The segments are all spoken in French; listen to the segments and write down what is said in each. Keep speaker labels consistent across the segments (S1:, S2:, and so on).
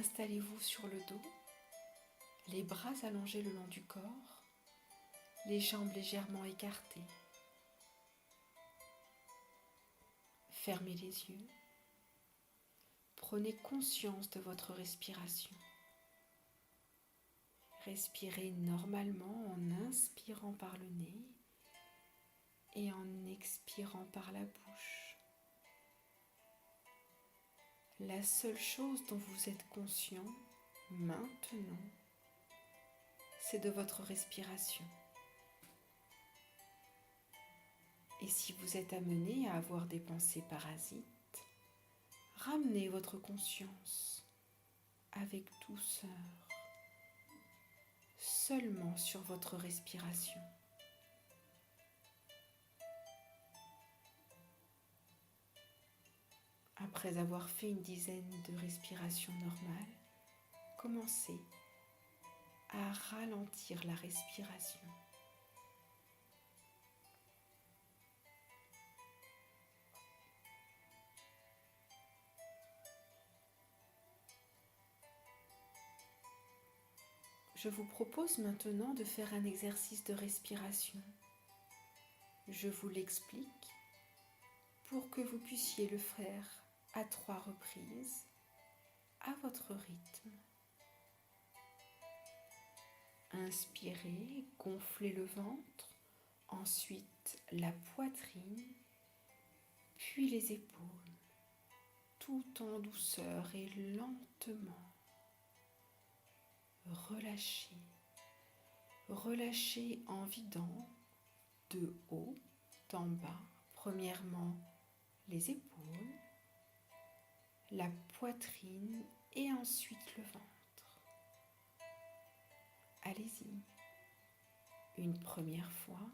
S1: Installez-vous sur le dos, les bras allongés le long du corps, les jambes légèrement écartées. Fermez les yeux. Prenez conscience de votre respiration. Respirez normalement en inspirant par le nez et en expirant par la bouche. La seule chose dont vous êtes conscient maintenant, c'est de votre respiration. Et si vous êtes amené à avoir des pensées parasites, ramenez votre conscience avec douceur, seulement sur votre respiration. Après avoir fait une dizaine de respirations normales, commencez à ralentir la respiration. Je vous propose maintenant de faire un exercice de respiration. Je vous l'explique pour que vous puissiez le faire à 3 reprises à votre rythme. Inspirez, gonflez le ventre, ensuite la poitrine, puis les épaules, tout en douceur et lentement. Relâchez, relâchez en vidant de haut en bas, premièrement les épaules, la poitrine et ensuite le ventre. Allez-y. Une première fois,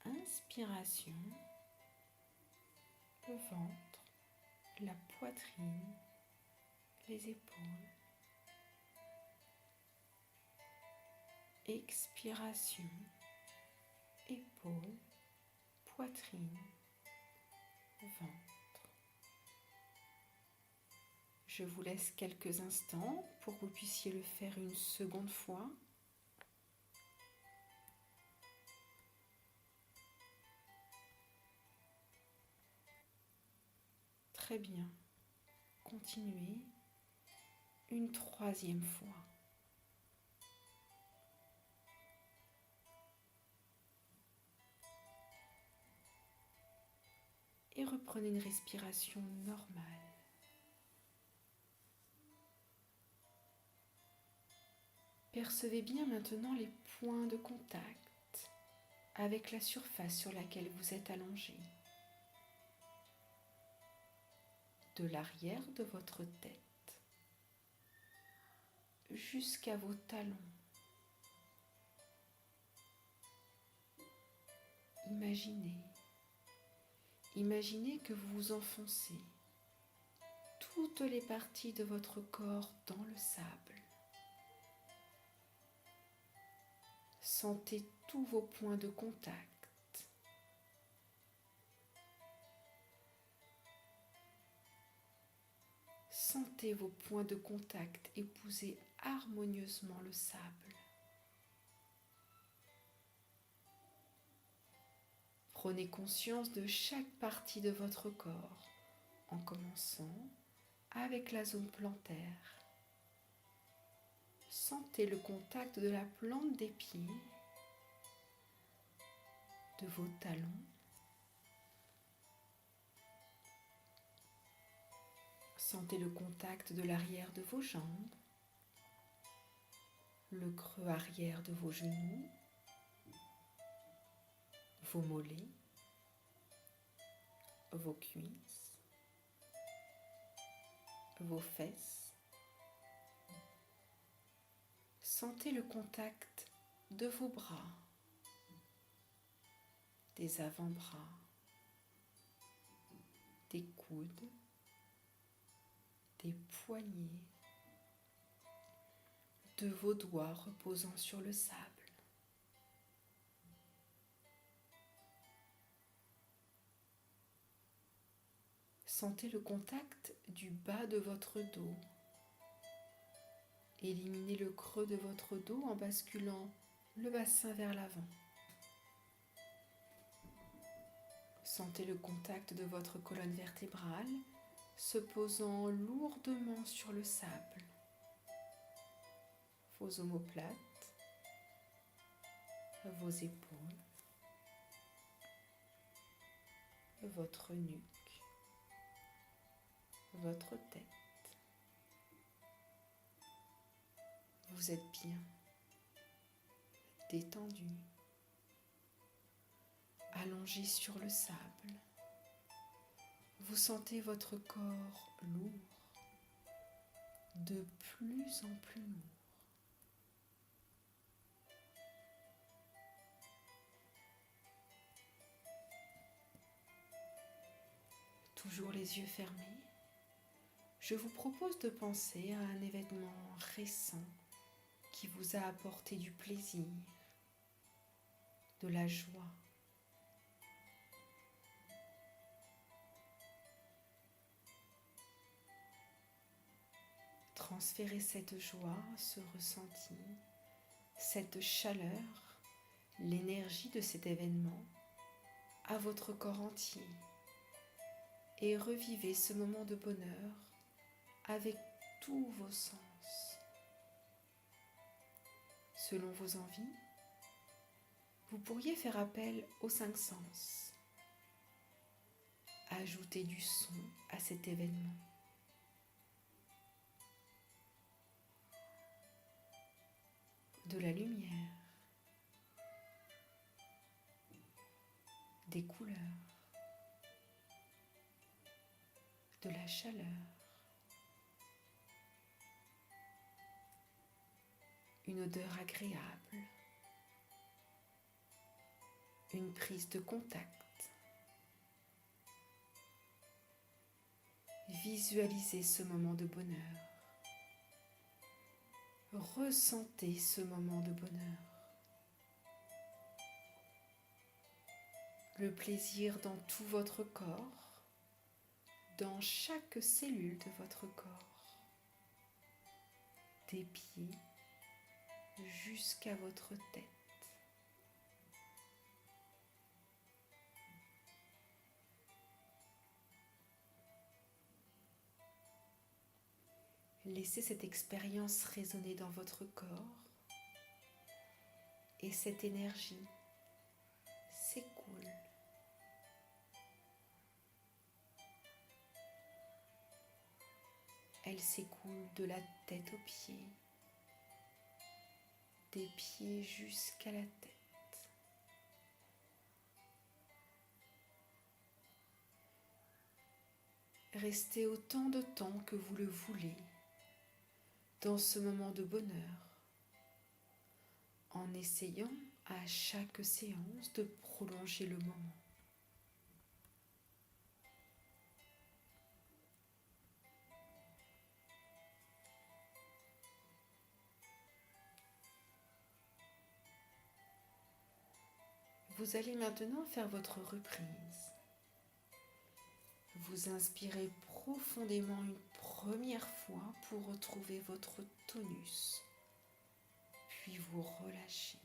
S1: inspiration, le ventre, la poitrine, les épaules. Expiration, épaules, poitrine, ventre. Je vous laisse quelques instants pour que vous puissiez le faire une seconde fois. Très bien. Continuez une troisième fois. Et reprenez une respiration normale. Percevez bien maintenant les points de contact avec la surface sur laquelle vous êtes allongé. De l'arrière de votre tête jusqu'à vos talons. Imaginez que vous vous enfoncez toutes les parties de votre corps dans le sable. Sentez tous vos points de contact. Sentez vos points de contact épouser harmonieusement le sable. Prenez conscience de chaque partie de votre corps en commençant avec la zone plantaire. Sentez le contact de la plante des pieds, de vos talons. Sentez le contact de l'arrière de vos jambes, le creux arrière de vos genoux, vos mollets, vos cuisses, vos fesses. Sentez le contact de vos bras, des avant-bras, des coudes, des poignets, de vos doigts reposant sur le sable. Sentez le contact du bas de votre dos Éliminez le creux de votre dos en basculant le bassin vers l'avant. Sentez le contact de votre colonne vertébrale se posant lourdement sur le sable. Vos omoplates, vos épaules, votre nuque, votre tête. Vous êtes bien détendu, allongé sur le sable. Vous sentez votre corps lourd, de plus en plus lourd. Toujours les yeux fermés, je vous propose de penser à un événement récent qui vous a apporté du plaisir, de la joie. Transférez cette joie, ce ressenti, cette chaleur, l'énergie de cet événement à votre corps entier et revivez ce moment de bonheur avec tous vos sens. Selon vos envies, vous pourriez faire appel aux 5 sens. Ajoutez du son à cet événement. De la lumière, des couleurs, de la chaleur, une odeur agréable, une prise de contact. Visualisez ce moment de bonheur. Ressentez ce moment de bonheur. Le plaisir dans tout votre corps, dans chaque cellule de votre corps, des pieds jusqu'à votre tête. Laissez cette expérience résonner dans votre corps et cette énergie s'écoule. Elle s'écoule de la tête aux pieds, des pieds jusqu'à la tête. Restez autant de temps que vous le voulez dans ce moment de bonheur, en essayant à chaque séance de prolonger le moment. Vous allez maintenant faire votre reprise. Vous inspirez profondément une première fois pour retrouver votre tonus, puis vous relâchez.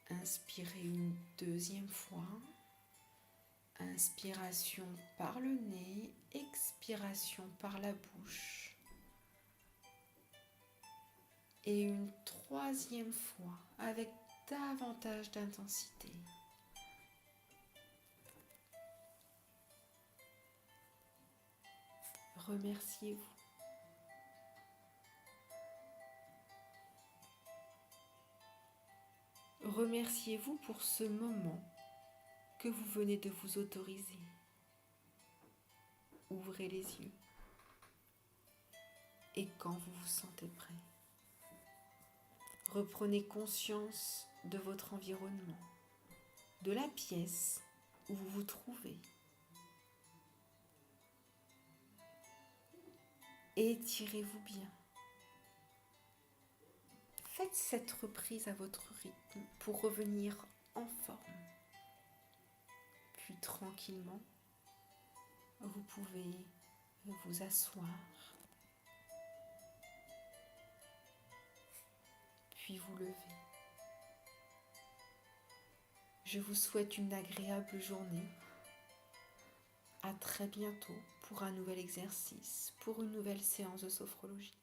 S1: Inspirez une deuxième fois. Inspiration par le nez, expiration par la bouche. Et une troisième fois avec davantage d'intensité. Remerciez-vous. Remerciez-vous pour ce moment que vous venez de vous autoriser. Ouvrez les yeux. Et quand vous vous sentez prêt, reprenez conscience de votre environnement, de la pièce où vous vous trouvez. Étirez-vous bien. Faites cette reprise à votre rythme pour revenir en forme. Puis tranquillement, vous pouvez vous asseoir, puis vous lever. Je vous souhaite une agréable journée. À très bientôt pour un nouvel exercice, pour une nouvelle séance de sophrologie.